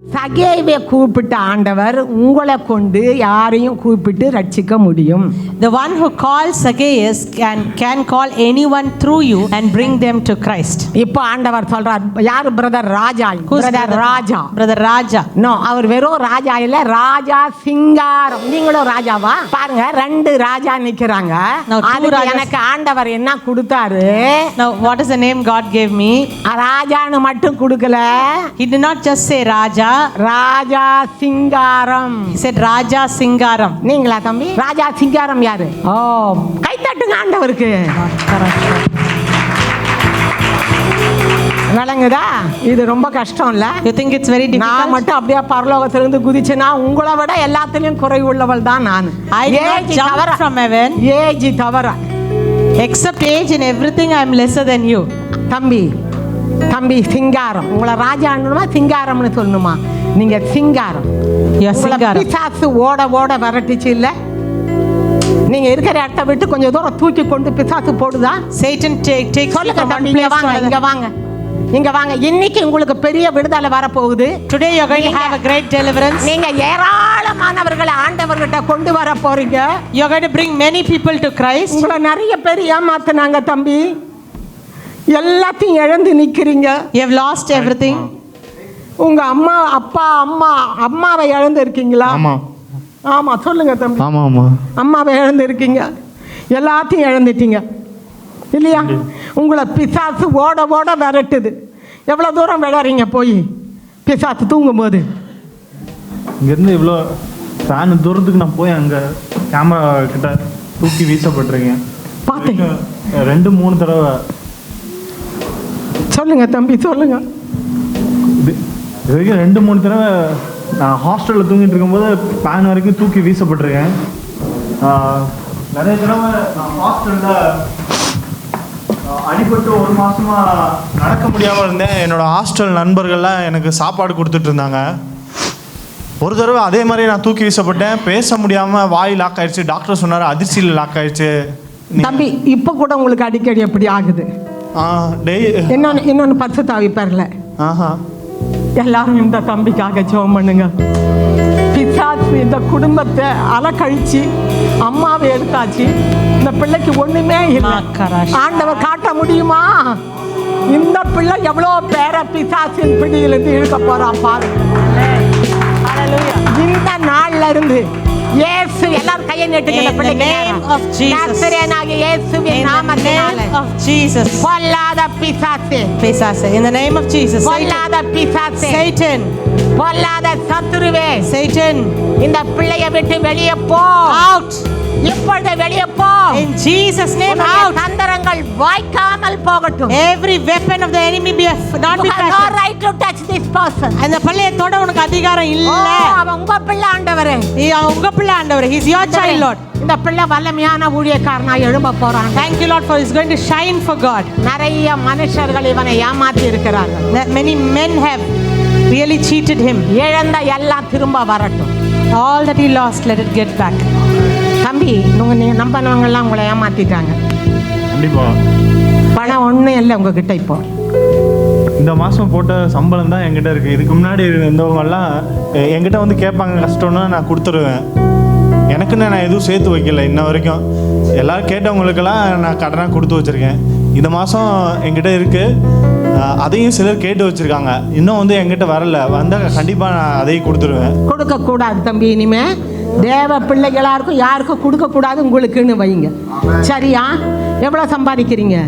சகேவை கூப்பிட்ட ஆண்டவர் உங்களை கொண்டு யாரையும் கூப்பிட்டு ரட்சிக்க முடியும். The one who calls Zacchaeus can call anyone through you and bring them to Christ. இப்போ ஆண்டவர் சொல்றார், யாரு பிரதர் ராஜா? பிரதர் ராஜா. பிரதர் ராஜா. நோ, அவர் வெறும் ராஜா இல்ல, ராஜா சிங்காரம். நீங்களும் ராஜாவா? பாருங்க, 2 ராஜா நிக்கிறாங்க. அதுக்கு எனக்கு ஆண்டவர் என்ன கொடுத்தாரு? Now what is the name God gave me? ராஜான்னு மட்டும் கொடுக்கல. He did not just say Raja. Raja Singaram. He said Raja Singaram. நீங்களா தம்பி? ராஜா சிங்காரம் யாரு? ஓ, கை தட்டுங்க ஆண்டவருக்கு. விளங்குதா? இது ரொம்ப கஷ்டம் இல்ல? You think it's very difficult? நான் மட்டும் அப்படியே பரலோகத்திலிருந்து குதிச்சேனா உங்களை விட எல்லாத்துலயும் குறை உள்ளவள் தான் நான். I did not jump from heaven. Age தவிர. Except age in everything I am lesser than you. தம்பி சிங்காரம். உங்களை ராஜான்னுமா சிங்காரம்னு சொல்லணுமா? நீங்க சிங்காரம். பிசாசு ஓட விரட்டிச்சு இல்ல? நீங்க இருக்கிற இடத்தை விட்டு கொஞ்சம் தூரம் தூக்கி கொண்டு பிசாசு போடுதா? Satan takes you from one place to another. இங்க வாங்க. இன்னைக்கு உங்களுக்கு பெரிய விடுதலை வர போகுது. Today you are going to have a great deliverance. நீங்க ஏராளமானவர்களை ஆண்டவர்கிட்ட கொண்டு வர போறீங்க. You are going to bring many people to Christ. உங்களை நிறைய பேர் ஏமாத்துனாங்க தம்பி. எல்லாத்தையும் இழந்து நிக்கிறீங்க. You have lost everything. உங்க அம்மாவை இழந்து இருக்கீங்களா? ஆமா சொல்லுங்க தம்பி. அம்மாவை இழந்து இருக்கீங்க. எல்லாத்தையும் இழந்துட்டீங்க இல்லையா? உங்களை பிசாசு ஓட விரட்டுது. எவ்வளவு தூரம் விளையாடுறீங்க போய் பிசாசு தூங்கும் போது? இங்கேருந்து இவ்வளோ ஃபேன் தூரத்துக்கு நான் போய் அங்கே கேமரா கிட்ட தூக்கி வீசப்பட்டிருக்கேன். பார்த்தீங்க? 2-3 தடவை. சொல்லுங்க தம்பி சொல்லுங்க. இது வரைக்கும் 2-3 தடவை நான் ஹாஸ்டலில் தூங்கிட்டு இருக்கும்போது ஃபேன் வரைக்கும் தூக்கி வீசப்பட்டிருக்கேன். நிறைய தடவை நான் ஹாஸ்டலில் அடிபட்டு 1 மாதமா நடக்க முடியாமல் இருந்தேன். என்னோடய ஹாஸ்டல் நண்பர்கள்லாம் எனக்கு சாப்பாடு கொடுத்துட்டு இருந்தாங்க. ஒரு தடவை அதே மாதிரி நான் தூக்கி வீசப்பட்டேன். பேச முடியாமல் வாய் லாக் ஆயிடுச்சு. டாக்டர் சொன்னார் அதிர்ச்சியில் லாக் ஆயிடுச்சு. தம்பி இப்போ கூட உங்களுக்கு அடிக்கடி எப்படி ஆகுது? இன்னொன்னு பரிசுத்த பெறல. எல்லாரும் இந்த தம்பிக்காக ஜெபம் பண்ணுங்க. பிசாசு இந்த குடும்பத்தை அலக்கழிச்சு அம்மாவை எடுத்தாச்சு. இந்த பிள்ளைக்கு ஒண்ணுமே இல்லை. ஆண்டவர் காட்ட முடியுமா? இந்த பிள்ளை எவ்வளோ பேரை பிசாசின் பிடியிலிருந்து இழுக்க போறான் பாருங்க. இந்த நாள்ல இருந்து இயேசு எல்லாரும் கையை நீட்டுங்க. இந்த பிள்ளைக்கு நசரேயனாகிய இயேசுவின் நாமத்தினாலே பொல்லாத பிசாசே, in the name of Jesus, பொல்லாத பிசாசே, Satan, பொல்லாத சத்துருவே, Satan, இந்த பிள்ளையை விட்டு வெளியே போ. out. இப்பொழுது வெளியே போ. In Jesus name, out. தந்திரங்கள் வாய்க்காமல் போகட்டும். Every weapon of the enemy be not be touched. No right to touch this person. அந்த பிள்ளையை தொட உனக்கு அதிகாரம் இல்ல. அவன் உங்க பிள்ளை ஆண்டவரே. உங்க பிள்ளை ஆண்டவரே. He is your child, Lord. இந்த பிள்ளை வல்லமையான ஊழியக்காரனா எழும்ப போறான். Thank you, Lord, for he is going to shine for God. நிறைய மனுஷர்கள் இவனை ஏமாத்தி இருக்கிறார்கள். Many men have really cheated him. இழந்த எல்லாம் திரும்ப வரட்டும். All that he lost, let it get back. தம்பி, நீங்க நம்பினவங்க எல்லாம் உங்களை ஏமாத்திட்டாங்க. கண்டிப்பா. பணம் ஒண்ணும் இல்லை உங்ககிட்ட. இப்போ இந்த மாதம் போட்ட சம்பளம் தான் என்கிட்ட இருக்குது. இதுக்கு முன்னாடி இருந்தவங்கெல்லாம் என்கிட்ட வந்து கேட்பாங்க, கஷ்டம்னா நான் கொடுத்துருவேன். எனக்குன்னு நான் எதுவும் சேர்த்து வைக்கல இன்ன வரைக்கும். எல்லோரும் கேட்டவங்களுக்கெல்லாம் நான் கடனாக கொடுத்து வச்சுருக்கேன். இந்த மாதம் என்கிட்ட இருக்குது. அதையும் சிலர் கேட்டு வச்சுருக்காங்க. இன்னும் வந்து என்கிட்ட வரல. வந்தால் கண்டிப்பாக நான் அதையும் கொடுத்துருவேன். கொடுக்கக்கூடாது தம்பி. இனிமே தேவ பிள்ளைகளா இருக்கும் யாருக்கும் கொடுக்கக்கூடாது. உங்களுக்குன்னு வைங்க. சரியா? எவ்வளோ சம்பாதிக்கிறீங்க?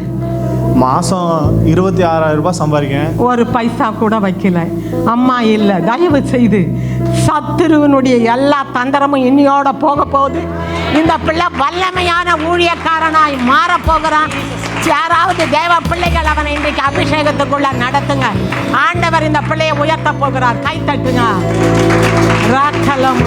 மாதம் 26,000 ரூபாய் சம்பாதிக்கிறேன். ஒரு பைசா கூட வைக்கல. அம்மா இல்லை. தயவு செய்து சத்துருவனுடைய எல்லா தந்திரமும் இன்னியோட போக போகுது. இந்த பிள்ளை வல்லமையான ஊழியக்காரனாய் மாற போகிறான். யாராவது தேவ பிள்ளைகள் அவனை இன்றைக்கு அபிஷேகத்துக்குள்ள நடத்துங்க. ஆண்டவர் இந்த பிள்ளையை உயர்த்த போகிறார். கை தட்டுங்க. ராக்கலம்